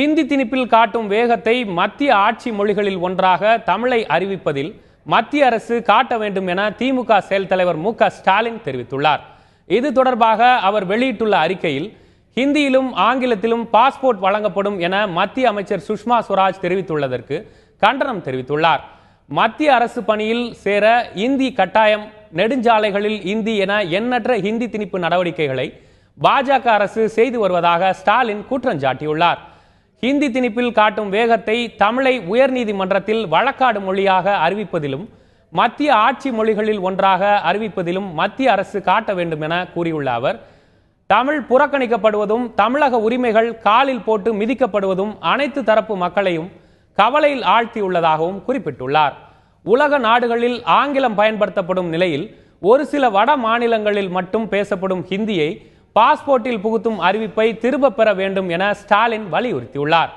ஹிந்தி திணிப்பில் காட்டும் வேகத்தை மத்திய ஆட்சி மொழிகளில் ஒன்றாக தமிழை அறிவிப்பதில் மத்திய அரசு காட்ட வேண்டும் என திமுக செயல் தலைவர் மு.க. ஸ்டாலின் தெரிவித்துள்ளார். இது தொடர்பாக அவர் வெளியிட்டுள்ள அறிக்கையில், ஹிந்தியிலும் ஆங்கிலத்திலும் பாஸ்போர்ட் வழங்கப்படும் என மத்திய அமைச்சர் சுஷ்மா ஸ்வராஜ் தெரிவித்துள்ளதற்கு கண்டனம் தெரிவித்துள்ளார். மத்திய அரசு பணியில் சேர இந்தி கட்டாயம், நெடுஞ்சாலைகளில் இந்தி என எண்ணற்ற ஹிந்தி திணிப்பு நடவடிக்கைகளை பாஜக அரசு செய்து வருவதாக ஸ்டாலின் குற்றம் சாட்டியுள்ளார். ஹிந்தி திணிப்பில் காட்டும் வேகத்தை தமிழை உயர்நீதிமன்றத்தில் வழக்காடு மொழியாக அறிவிப்பதிலும் மத்திய ஆட்சி மொழிகளில் ஒன்றாக அறிவிப்பதிலும் மத்திய அரசு காட்ட வேண்டும் என கூறியுள்ள அவர், தமிழ் புறக்கணிக்கப்படுவதும் தமிழக உரிமைகள் காலில் போட்டு மிதிக்கப்படுவதும் அனைத்து தரப்பு மக்களையும் கவலையில் ஆழ்த்தியுள்ளதாகவும் குறிப்பிட்டுள்ளார். உலக நாடுகளில் ஆங்கிலம் பயன்படுத்தப்படும் நிலையில் ஒரு சில வட மாநிலங்களில் மட்டும் பேசப்படும் ஹிந்தியை பாஸ்போர்ட்டில் புகுத்தும் அறிவிப்பை திரும்ப பெற வேண்டும் என ஸ்டாலின் வலியுறுத்தியுள்ளார்.